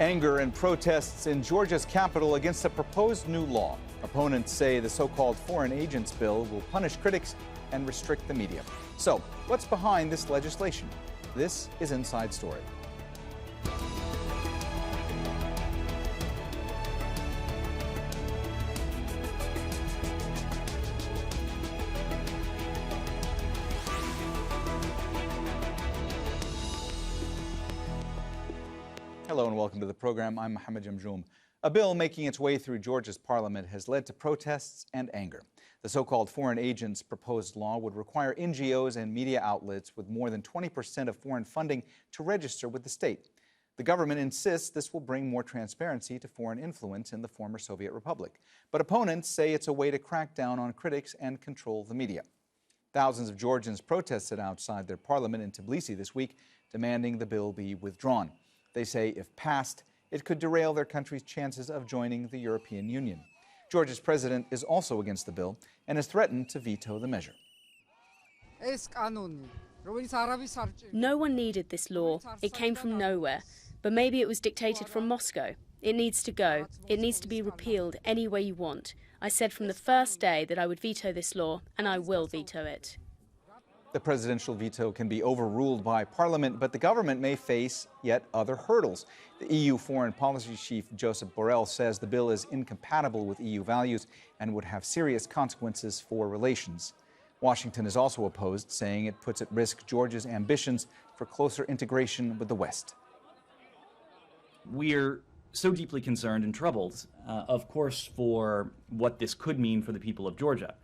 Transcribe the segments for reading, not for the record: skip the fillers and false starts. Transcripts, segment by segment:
Anger and protests in Georgia's capital against a proposed new law. Opponents say the so-called foreign agents bill will punish critics and restrict the media. So, what's behind this legislation? This is Inside Story. Hello and welcome to the program. I'm Mohammed Jamjoom. A bill making its way through Georgia's parliament has led to protests and anger. The so-called foreign agents proposed law would require NGOs and media outlets with more than 20% of foreign funding to register with the state. The government insists this will bring more transparency to foreign influence in the former Soviet republic. But opponents say it's a way to crack down on critics and control the media. Thousands of Georgians protested outside their parliament in Tbilisi this week, demanding the bill be withdrawn. They say if passed, it could derail their country's chances of joining the European Union. Georgia's president is also against the bill and has threatened to veto the measure. No one needed this law. It came from nowhere. But maybe it was dictated from Moscow. It needs to go. It needs to be repealed any way you want. I said from the first day that I would veto this law, and I will veto it. The presidential veto can be overruled by Parliament, but the government may face yet other hurdles. The EU Foreign Policy Chief Josep Borrell says the bill is incompatible with EU values and would have serious consequences for relations. Washington is also opposed, saying it puts at risk Georgia's ambitions for closer integration with the West. We're so deeply concerned and troubled, of course, for what this could mean for the people of Georgia,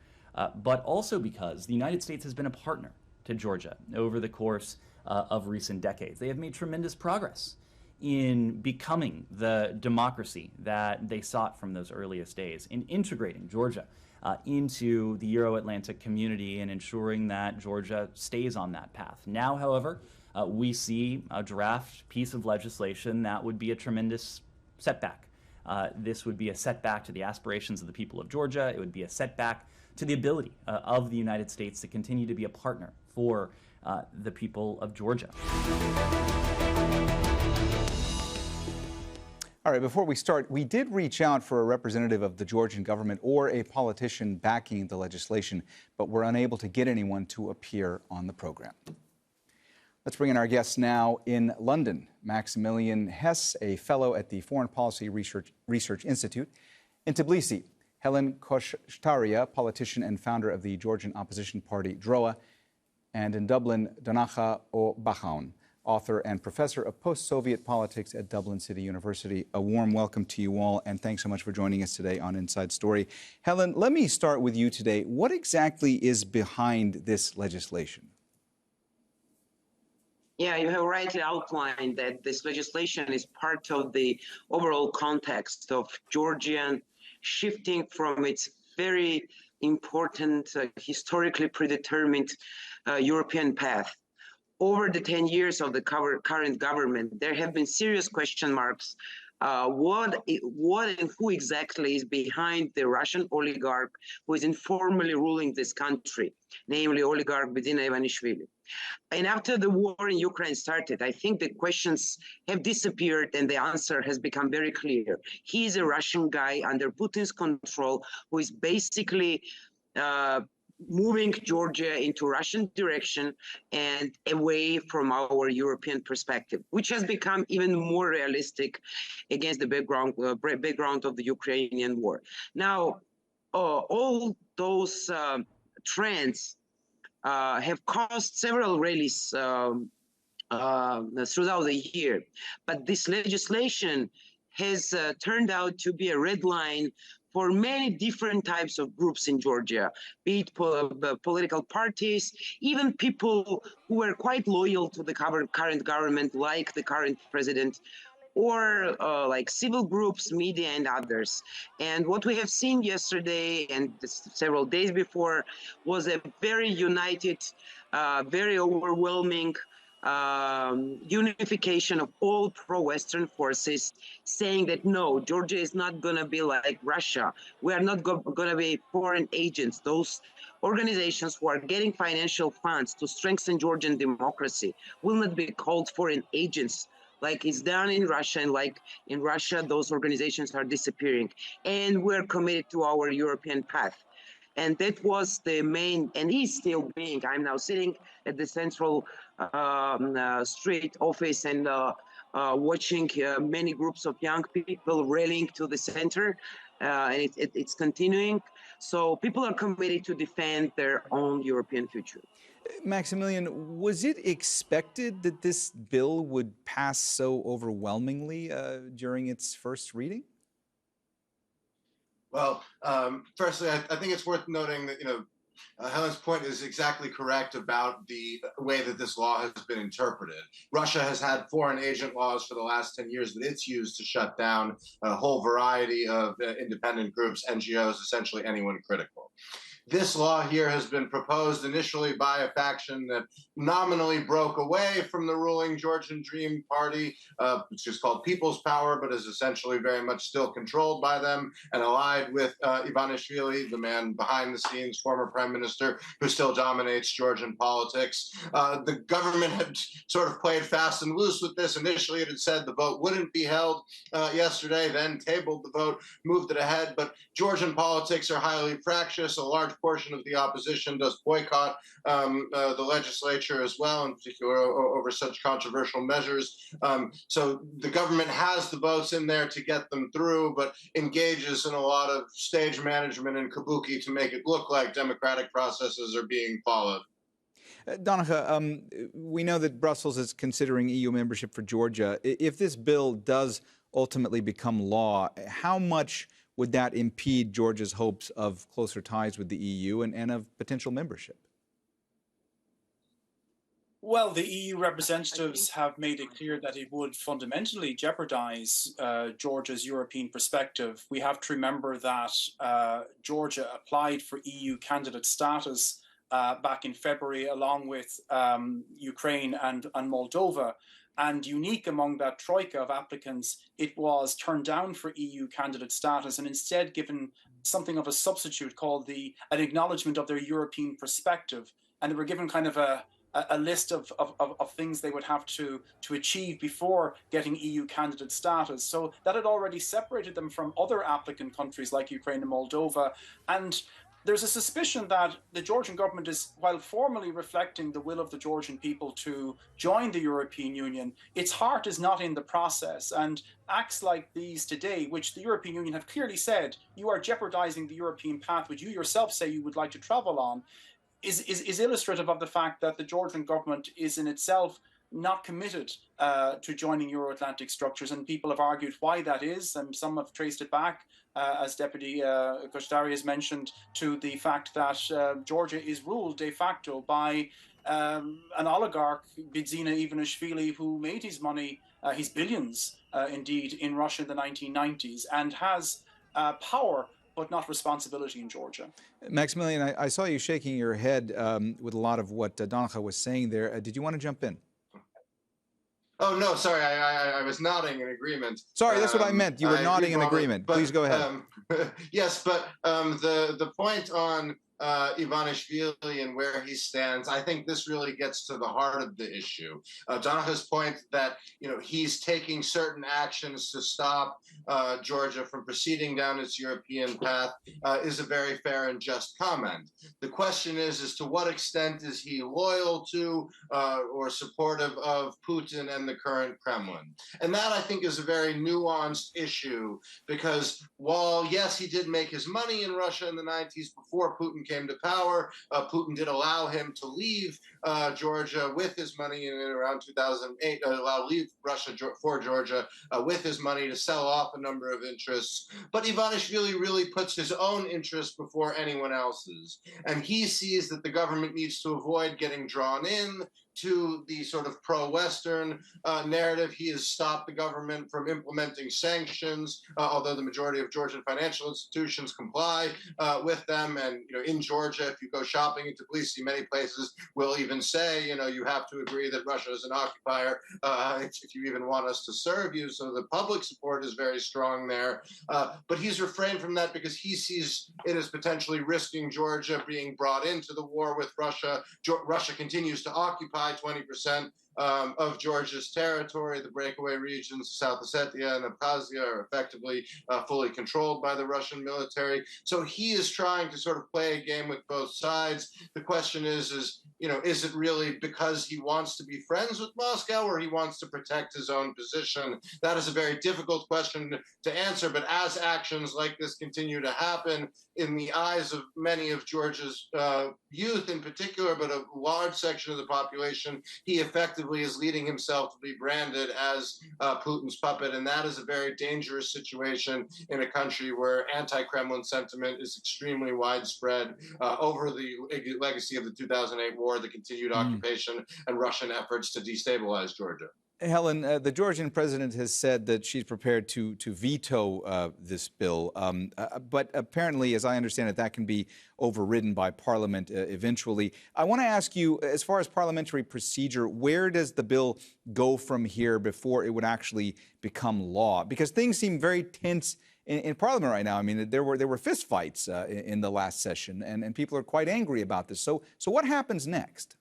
but also because the United States has been a partner to Georgia over the course of recent decades. They have made tremendous progress in becoming the democracy that they sought from those earliest days, in integrating Georgia into the Euro-Atlantic community and ensuring that Georgia stays on that path. Now, however, we see a draft piece of legislation that would be a tremendous setback. This would be a setback to the aspirations of the people of Georgia. It would be a setback to the ability of the United States to continue to be a partner for the people of Georgia. All right, before we start, we did reach out for a representative of the Georgian government or a politician backing the legislation, but we're unable to get anyone to appear on the program. Let's bring in our guest now in London. Maximilian Hess, a fellow at the Foreign Policy Research Institute. In Tbilisi, Helen Khoshtaria, politician and founder of the Georgian opposition party Droa. And in Dublin, Donnacha Beacháin, author and professor of post-Soviet politics at Dublin City University. A warm welcome to you all, and thanks so much for joining us today on Inside Story. Helen, let me start with you today. What exactly is behind this legislation? Yeah, you have rightly outlined that this legislation is part of the overall context of Georgian shifting from its very important, historically predetermined European path. Over the 10 years of the current government, there have been serious question marks. What and who exactly is behind the Russian oligarch who is informally ruling this country, namely oligarch Bedina Ivanishvili. And after the war in Ukraine started, I think the questions have disappeared and the answer has become very clear. He is a Russian guy under Putin's control who is basically moving Georgia into Russian direction and away from our European perspective, which has become even more realistic against the background of the Ukrainian war. Now, all those trends have caused several rallies throughout the year, but this legislation has turned out to be a red line for many different types of groups in Georgia, be it political parties, even people who were quite loyal to the current government, like the current president, or like civil groups, media, and others. And what we have seen yesterday and several days before was a very united, very overwhelming unification of all pro-Western forces, saying that no, Georgia is not going to be like Russia. We are not going to be foreign agents. Those organizations who are getting financial funds to strengthen Georgian democracy will not be called foreign agents like it's done in Russia, and like in Russia, those organizations are disappearing. And we're committed to our European path. And that was the main, and he's still being. I'm now sitting at the central street office and watching many groups of young people rallying to the center, and it's continuing. So people are committed to defend their own European future. Maximilian, was it expected that this bill would pass so overwhelmingly during its first reading? Well, firstly, I think it's worth noting that, Helen's point is exactly correct about the way that this law has been interpreted. Russia has had foreign agent laws for the last 10 years that it's used to shut down a whole variety of independent groups, NGOs, essentially anyone critical. This law here has been proposed initially by a faction that nominally broke away from the ruling Georgian Dream Party, which is called People's Power, but is essentially very much still controlled by them and allied with Ivanishvili, the man behind the scenes, former prime minister, who still dominates Georgian politics. The government had sort of played fast and loose with this. Initially, it had said the vote wouldn't be held yesterday, then tabled the vote, moved it ahead. But Georgian politics are highly fractious. A large portion of the opposition does boycott the legislature as well, in particular over such controversial measures. So the government has the votes in there to get them through, but engages in a lot of stage management and kabuki to make it look like democratic processes are being followed. Donnacha, we know that Brussels is considering EU membership for Georgia. If this bill does ultimately become law, how much would that impede Georgia's hopes of closer ties with the EU and of potential membership? Well, the EU representatives have made it clear that it would fundamentally jeopardize Georgia's European perspective. We have to remember that Georgia applied for EU candidate status back in February, along with Ukraine and Moldova. And unique among that troika of applicants, it was turned down for EU candidate status and instead given something of a substitute called an acknowledgement of their European perspective. And they were given kind of a list of things they would have to achieve before getting EU candidate status. So that had already separated them from other applicant countries like Ukraine and Moldova. And there's a suspicion that the Georgian government is, while formally reflecting the will of the Georgian people to join the European Union, its heart is not in the process. And acts like these today, which the European Union have clearly said, you are jeopardizing the European path, which you yourself say you would like to travel on, is illustrative of the fact that the Georgian government is in itself not committed to joining Euro-Atlantic structures. And people have argued why that is, and some have traced it back, as Deputy Khoshtaria has mentioned, to the fact that Georgia is ruled de facto by an oligarch, Bidzina Ivanishvili, who made his money, his billions indeed, in Russia in the 1990s, and has power but not responsibility in Georgia. Maximilian, I saw you shaking your head with a lot of what Donnacha was saying there. Did you want to jump in? Oh, no, sorry, I was nodding in agreement. Sorry, that's what I meant. You were nodding in agreement. But, please go ahead. Yes, but the point on Ivanishvili and where he stands, I think this really gets to the heart of the issue. Donnacha's point that he's taking certain actions to stop Georgia from proceeding down its European path is a very fair and just comment. The question is to what extent is he loyal to or supportive of Putin and the current Kremlin? And that, I think, is a very nuanced issue, because while, yes, he did make his money in Russia in the 90s before Putin came to power, Putin did allow him to leave Georgia with his money in around 2008, leave Russia for Georgia with his money to sell off a number of interests. But Ivanishvili really puts his own interests before anyone else's. And he sees that the government needs to avoid getting drawn in to the sort of pro-Western narrative. He has stopped the government from implementing sanctions, although the majority of Georgian financial institutions comply with them. And in Georgia, if you go shopping in Tbilisi, many places will even say, you have to agree that Russia is an occupier if you even want us to serve you. So the public support is very strong there. But he's refrained from that because he sees it as potentially risking Georgia being brought into the war with Russia. Russia continues to occupy occupy 20% of Georgia's territory. The breakaway regions, South Ossetia and Abkhazia, are effectively fully controlled by the Russian military. So he is trying to sort of play a game with both sides. The question is it really because he wants to be friends with Moscow or he wants to protect his own position? That is a very difficult question to answer. But as actions like this continue to happen in the eyes of many of Georgia's youth in particular, but a large section of the population, he effectively is leading himself to be branded as Putin's puppet. And that is a very dangerous situation in a country where anti-Kremlin sentiment is extremely widespread over the legacy of the 2008 war, the continued occupation, and Russian efforts to destabilize Georgia. Helen, the Georgian president has said that she's prepared to veto this bill, but apparently, as I understand it, that can be overridden by Parliament eventually. I want to ask you, as far as parliamentary procedure, where does the bill go from here before it would actually become law? Because things seem very tense in Parliament right now. I mean, there were fistfights in the last session, and people are quite angry about this. So what happens next?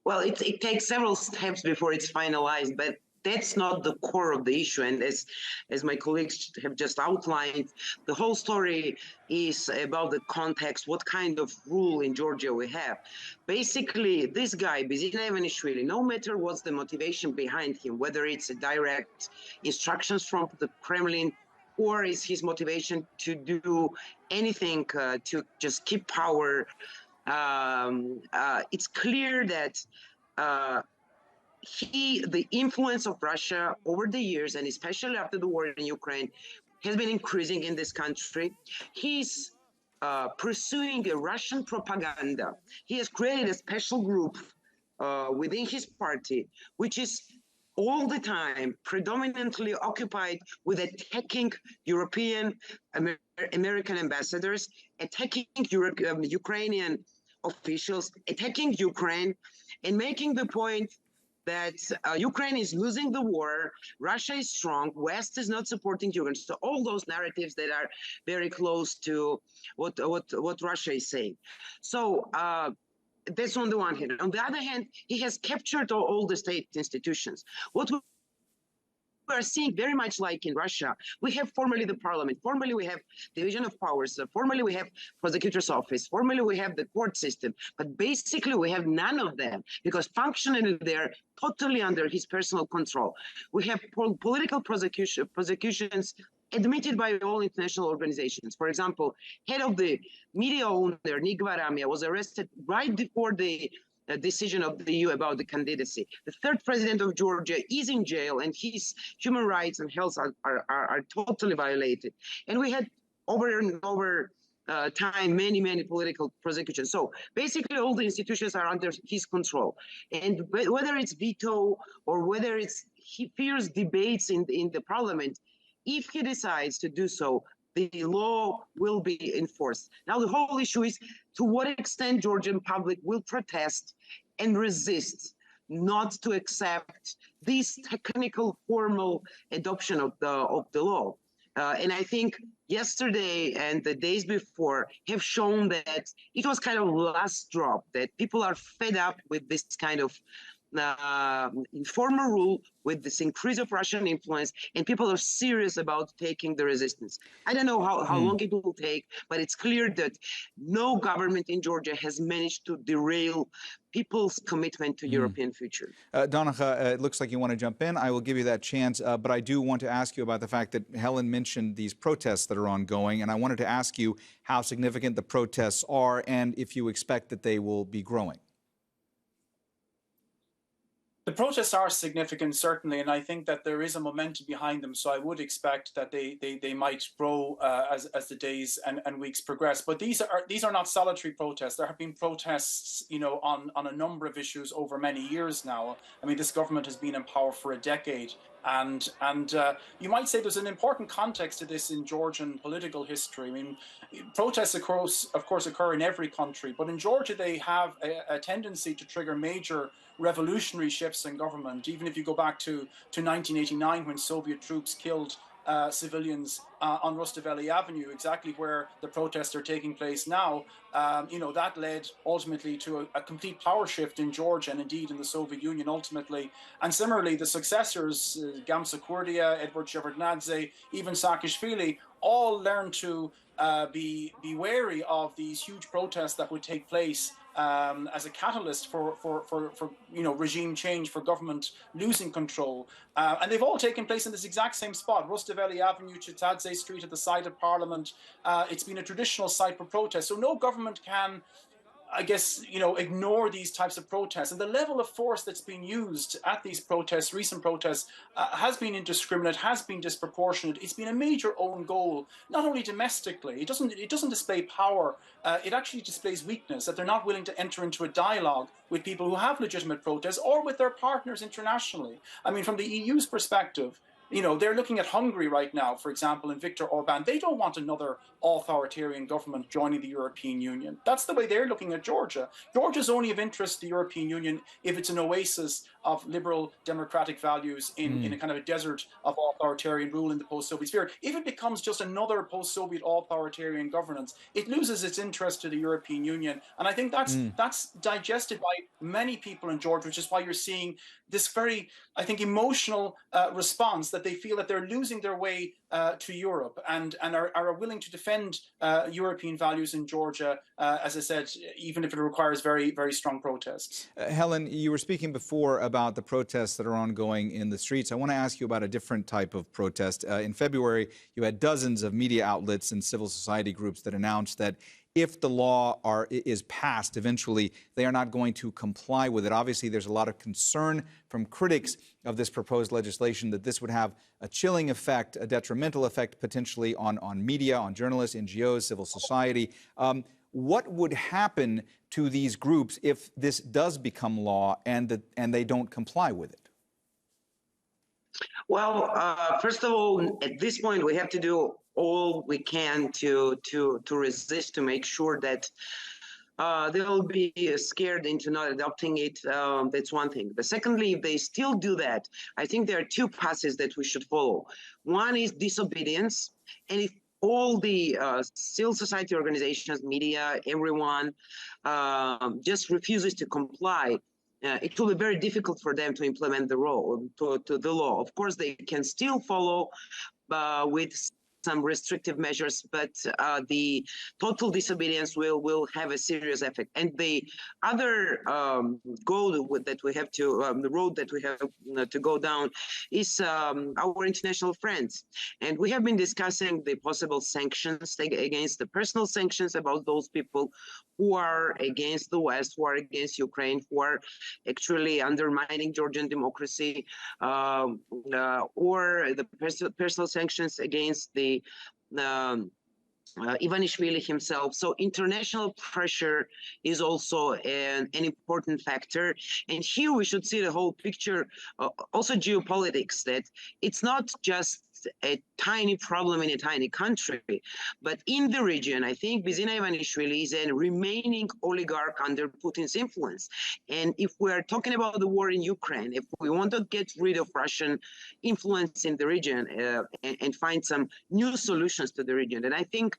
Well, it takes several steps before it's finalized, but that's not the core of the issue. And as my colleagues have just outlined, the whole story is about the context, what kind of rule in Georgia we have. Basically, this guy, Beacháin, no matter what's the motivation behind him, whether it's a direct instructions from the Kremlin or is his motivation to do anything to just keep power, it's clear that the influence of Russia over the years, and especially after the war in Ukraine, has been increasing in this country. He's pursuing a Russian propaganda. He has created a special group within his party, which is all the time predominantly occupied with attacking European, American ambassadors, attacking Ukrainian officials, attacking Ukraine, and making the point that Ukraine is losing the war, Russia is strong, West is not supporting Ukraine. So all those narratives that are very close to what Russia is saying. So that's on the one hand. On the other hand, he has captured all the state institutions. What we are seeing very much like in Russia, we have formally the parliament, formally we have division of powers, formally we have prosecutor's office, formally we have the court system, but basically we have none of them because functionally they're totally under his personal control. We have political prosecutions admitted by all international organizations. For example, head of the media owner, Nigva Ramia, was arrested right before the decision of the EU about the candidacy. The third president of Georgia is in jail and his human rights and health are totally violated. And we had over and over time many political prosecutions. So basically all the institutions are under his control. And whether it's veto or whether it's he fears debates in the parliament, if he decides to do so, the law will be enforced. Now, the whole issue is to what extent Georgian public will protest and resist not to accept this technical, formal adoption of the law. And I think yesterday and the days before have shown that it was kind of last drop, that people are fed up with this kind of informal rule, with this increase of Russian influence, and people are serious about taking the resistance. I don't know how long it will take, but it's clear that no government in Georgia has managed to derail people's commitment to European future. Donnacha, it looks like you want to jump in. I will give you that chance, but I do want to ask you about the fact that Helen mentioned these protests that are ongoing, and I wanted to ask you how significant the protests are and if you expect that they will be growing. The protests are significant, certainly, and I think that there is a momentum behind them. So I would expect that they might grow as the days and weeks progress. But these are not solitary protests. There have been protests, on a number of issues over many years now. I mean, this government has been in power for a decade, and you might say there's an important context to this in Georgian political history. I mean, protests, of course, occur in every country, but in Georgia they have a tendency to trigger major revolutionary shifts in government. Even if you go back to 1989, when Soviet troops killed civilians on Rustaveli Avenue, exactly where the protests are taking place now. That led ultimately to a complete power shift in Georgia and indeed in the Soviet Union ultimately. And similarly, the successors, Gamsa Kurdia, Edward Shevardnadze, even Saakashvili, all learned to be wary of these huge protests that would take place as a catalyst for regime change, for government losing control. And they've all taken place in this exact same spot, Rustaveli Avenue, Chitadze Street at the site of Parliament. It's been a traditional site for protest. So no government can, I guess, ignore these types of protests. And the level of force that's been used at these protests, recent protests, has been indiscriminate, has been disproportionate. It's been a major own goal, not only domestically. It doesn't display power. It actually displays weakness, that they're not willing to enter into a dialogue with people who have legitimate protests or with their partners internationally. I mean, from the EU's perspective, they're looking at Hungary right now, for example, and Viktor Orban. They don't want another authoritarian government joining the European Union. That's the way they're looking at Georgia. Georgia's only of interest to the European Union if it's an oasis of liberal democratic values in a kind of a desert of authoritarian rule in the post-Soviet sphere. If it becomes just another post-Soviet authoritarian governance, it loses its interest to the European Union. And I think that's digested by many people in Georgia, which is why you're seeing this very, I think, emotional response that they feel that they're losing their way to Europe and are willing to defend European values in Georgia, as I said, even if it requires very, very strong protests. Helen, you were speaking before about the protests that are ongoing in the streets. I want to ask you about a different type of protest. In February, you had dozens of media outlets and civil society groups that announced that if the law is passed eventually, they are not going to comply with it. Obviously, there's a lot of concern from critics of this proposed legislation that this would have a chilling effect, a detrimental effect potentially on media, on journalists, NGOs, civil society. What would happen to these groups if this does become law and they don't comply with it? Well, first of all, at this point, we have to do all we can to resist, to make sure that they'll be scared into not adopting it. That's one thing. But secondly, if they still do that, I think there are two paths that we should follow. One is disobedience. And if all the civil society organizations, media, everyone just refuses to comply, it will be very difficult for them to implement the law. Of course, they can still follow with some restrictive measures, but the total disobedience will have a serious effect. And the other goal that we have to, the road that we have to go down is our international friends. And we have been discussing the possible sanctions against the personal sanctions about those people who are against the West, who are against Ukraine, who are actually undermining Georgian democracy, or the personal sanctions against the Ivanishvili himself. So international pressure is also an important factor. And here we should see the whole picture, also geopolitics, that it's not just a tiny problem in a tiny country, but in the region, I think Bidzina Ivanishvili is a remaining oligarch under Putin's influence. And if we're talking about the war in Ukraine, if we want to get rid of Russian influence in the region and find some new solutions to the region, then I think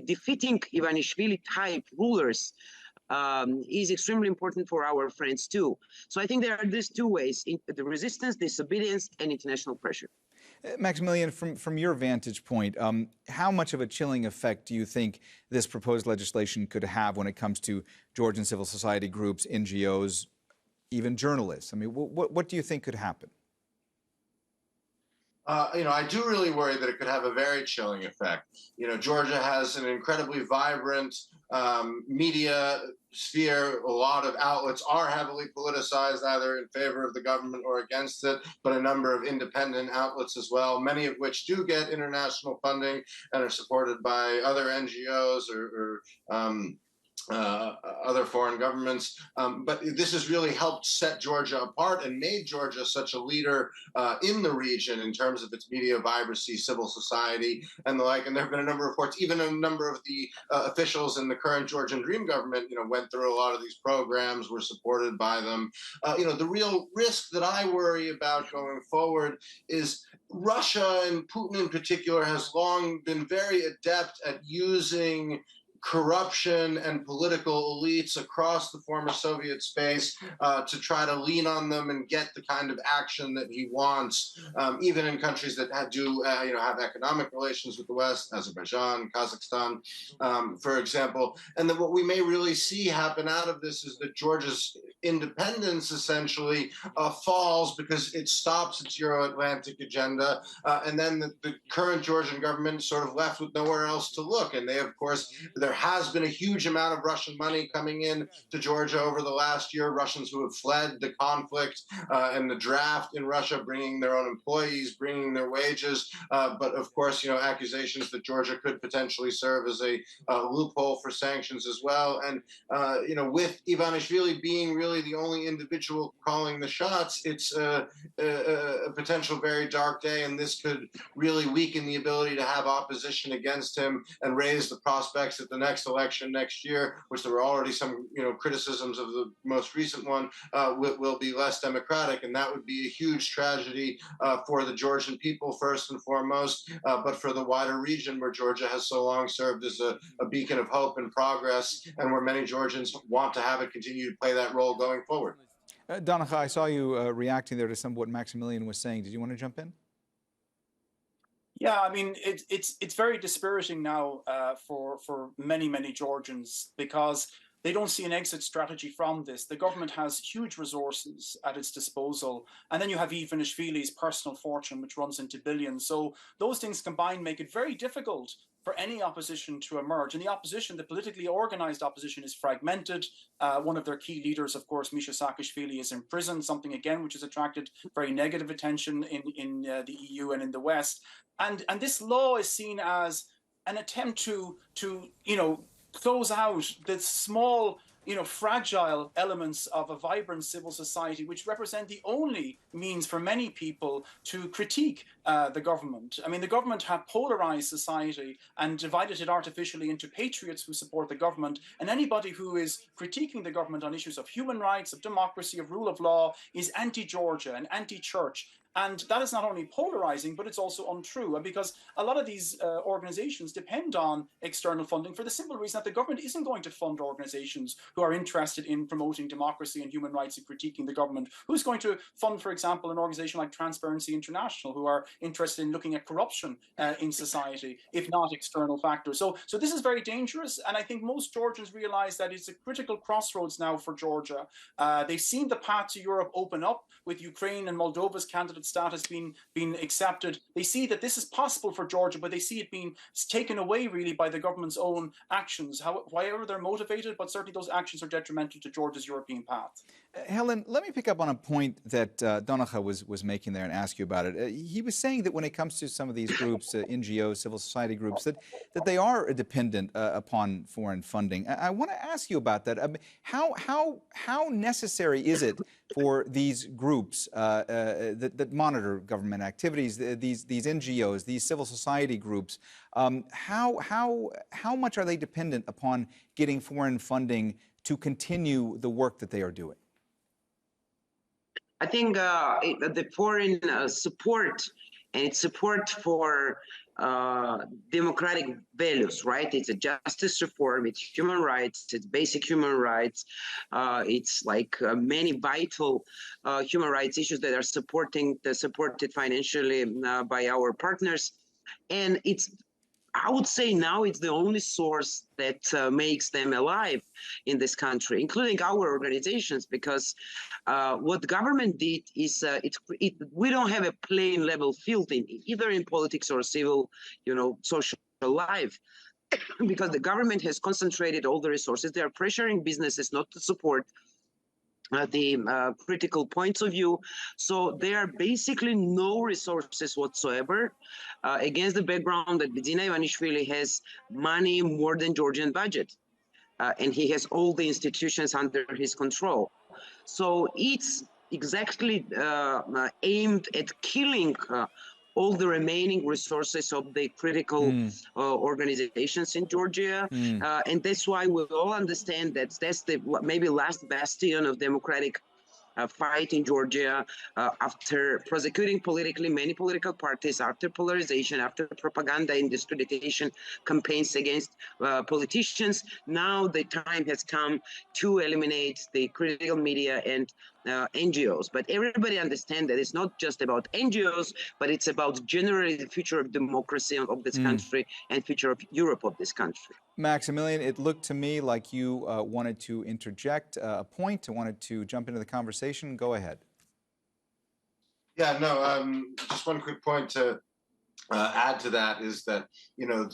defeating Ivanishvili-type rulers is extremely important for our friends too. So I think there are these two ways: the resistance, disobedience, and international pressure. Maximilian, from your vantage point, how much of a chilling effect do you think this proposed legislation could have when it comes to Georgian civil society groups, NGOs, even journalists? I mean, what do you think could happen? I do really worry that it could have a very chilling effect. Georgia has an incredibly vibrant media sphere. A lot of outlets are heavily politicized, either in favor of the government or against it, but a number of independent outlets as well, many of which do get international funding and are supported by other NGOs or other foreign governments. But this has really helped set Georgia apart and made Georgia such a leader in the region in terms of its media vibrancy, civil society, and the like. And there have been a number of reports, even a number of the officials in the current Georgian Dream government, went through a lot of these programs, were supported by them. The real risk that I worry about going forward is Russia, and Putin in particular, has long been very adept at using corruption and political elites across the former Soviet space to try to lean on them and get the kind of action that he wants, even in countries that have economic relations with the West, Azerbaijan, Kazakhstan, for example. And that what we may really see happen out of this is that Georgia's independence essentially falls because it stops its Euro-Atlantic agenda, and then the current Georgian government is sort of left with nowhere else to look. And they, of course, there has been a huge amount of Russian money coming in to Georgia over the last year, Russians who have fled the conflict and the draft in Russia, bringing their own employees, bringing their wages. But of course, accusations that Georgia could potentially serve as a loophole for sanctions as well. And, with Ivanishvili being really the only individual calling the shots, it's a potential very dark day. And this could really weaken the ability to have opposition against him and raise the prospects at the next election next year, which there were already some criticisms of the most recent one, will be less democratic. And that would be a huge tragedy for the Georgian people first and foremost, but for the wider region where Georgia has so long served as a beacon of hope and progress, and where many Georgians want to have it continue to play that role going forward. Donnacha, I saw you reacting there to some of what Maximilian was saying. Did you want to jump in? Yeah, I mean, it's very dispiriting now for many Georgians, because they don't see an exit strategy from this. The government has huge resources at its disposal, and then you have Ivanishvili's personal fortune, which runs into billions. So those things combined make it very difficult for any opposition to emerge. And the opposition, the politically organized opposition, is fragmented. One of their key leaders, of course, Misha Saakashvili, is in prison, something again which has attracted very negative attention in the EU and in the West. And this law is seen as an attempt to close out the small, fragile elements of a vibrant civil society, which represent the only means for many people to critique the government. I mean, the government have polarized society and divided it artificially into patriots who support the government, and anybody who is critiquing the government on issues of human rights, of democracy, of rule of law is anti-Georgia and anti-church. And that is not only polarizing, but it's also untrue, because a lot of these organizations depend on external funding for the simple reason that the government isn't going to fund organizations who are interested in promoting democracy and human rights and critiquing the government. Who's going to fund, for example, an organization like Transparency International, who are interested in looking at corruption in society, if not external factors? So this is very dangerous, and I think most Georgians realize that it's a critical crossroads now for Georgia. They've seen the path to Europe open up with Ukraine and Moldova's candidate status being accepted. They see that this is possible for Georgia, but they see it being taken away really by the government's own actions, however they're motivated, but certainly those actions are detrimental to Georgia's European path. Helen, let me pick up on a point that Donnacha was making there and ask you about it. He was saying that when it comes to some of these groups, NGOs, civil society groups, that they are dependent upon foreign funding. I want to ask you about that. How necessary is it for these groups that monitor government activities, these NGOs, these civil society groups? How much are they dependent upon getting foreign funding to continue the work that they are doing? I think the foreign support and its support for democratic values, right? It's a justice reform, it's human rights, it's basic human rights. It's like many vital human rights issues that are supported financially by our partners. And I would say now it's the only source that makes them alive in this country, including our organizations, because what the government did is we don't have a plain level field either in politics or civil, social life. Because the government has concentrated all the resources. They are pressuring businesses not to support the critical points of view. So there are basically no resources whatsoever against the background that Bidzina Ivanishvili has money more than Georgian budget. and he has all the institutions under his control. So it's exactly aimed at killing all the remaining resources of the critical organizations in Georgia. And that's why we all understand that that's the maybe last bastion of democratic fight in Georgia after prosecuting politically many political parties, after polarization, after propaganda and discreditation campaigns against politicians. Now the time has come to eliminate the critical media and NGOs. But everybody understands that it's not just about NGOs, but it's about generally the future of democracy of this country and future of Europe of this country. Maximilian, it looked to me like you wanted to interject a point, wanted to jump into the conversation. Go ahead. Yeah, no, just one quick point to add to that is that, you know,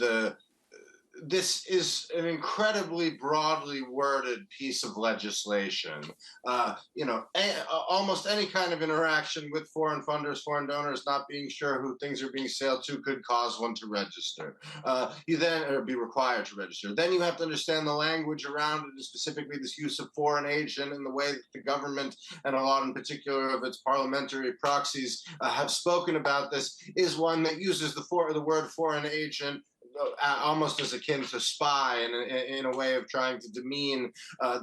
this is an incredibly broadly worded piece of legislation. You know, almost any kind of interaction with foreign funders, foreign donors, not being sure who things are being sold to could cause one to register. You then, or be required to register. Then you have to understand the language around it, specifically this use of foreign agent and the way that the government, and a lot in particular of its parliamentary proxies, have spoken about this, is one that uses the word foreign agent almost as akin to spy in a way of trying to demean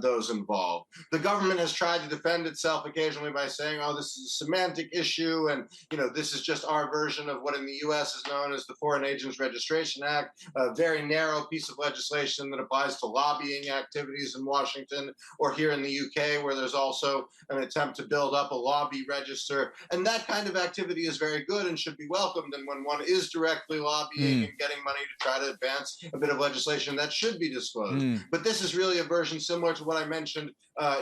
those involved. The government has tried to defend itself occasionally by saying, oh, this is a semantic issue, and you know, this is just our version of what in the US is known as the Foreign Agents Registration Act, a very narrow piece of legislation that applies to lobbying activities in Washington, or here in the UK, where there's also an attempt to build up a lobby register. And that kind of activity is very good and should be welcomed. And when one is directly lobbying and getting money to try to advance a bit of legislation, that should be disclosed. But this is really a version similar to what I mentioned,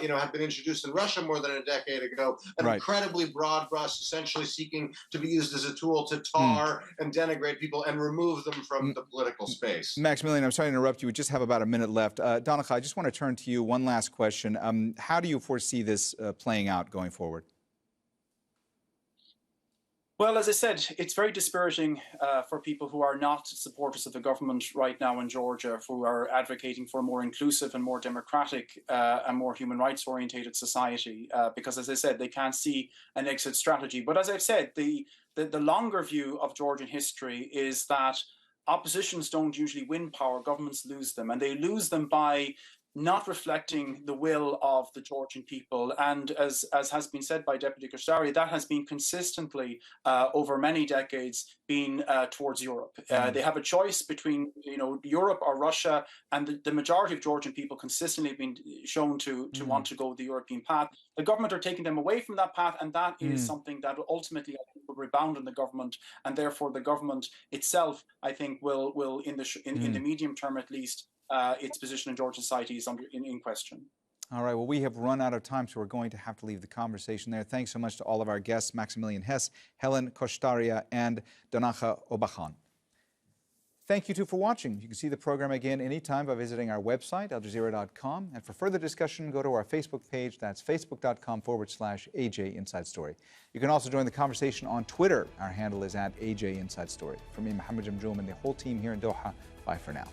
you know, had been introduced in Russia more than a decade ago, an incredibly broad brush, essentially seeking to be used as a tool to tar and denigrate people and remove them from the political space. Maximilian, I'm sorry to interrupt you. We just have about a minute left. Donnacha, I just want to turn to you. One last question. How do you foresee this playing out going forward? Well, as I said, it's very dispiriting for people who are not supporters of the government right now in Georgia, who are advocating for a more inclusive and more democratic and more human rights orientated society, because, as I said, they can't see an exit strategy. But as I've said, the longer view of Georgian history is that oppositions don't usually win power, governments lose them, and they lose them by not reflecting the will of the Georgian people. And as has been said by Deputy Khoshtaria, that has been consistently over many decades been towards Europe. They have a choice between, you know, Europe or Russia, and the majority of Georgian people consistently have been shown to want to go the European path. The government are taking them away from that path, and that is something that ultimately, I think, will rebound on the government, and therefore the government itself, I think, will in the medium term at least, its position in Georgian society is in question. All right, well, we have run out of time, so we're going to have to leave the conversation there. Thanks so much to all of our guests, Maximilian Hess, Helen Khoshtaria, and Donnacha Beacháin. Thank you, too, for watching. You can see the program again anytime by visiting our website, aljazeera.com. And for further discussion, go to our Facebook page. That's facebook.com/AJ Inside Story. You can also join the conversation on Twitter. Our handle is @AJ Inside Story. From me, Mohammed, Jamjoom, and the whole team here in Doha, bye for now.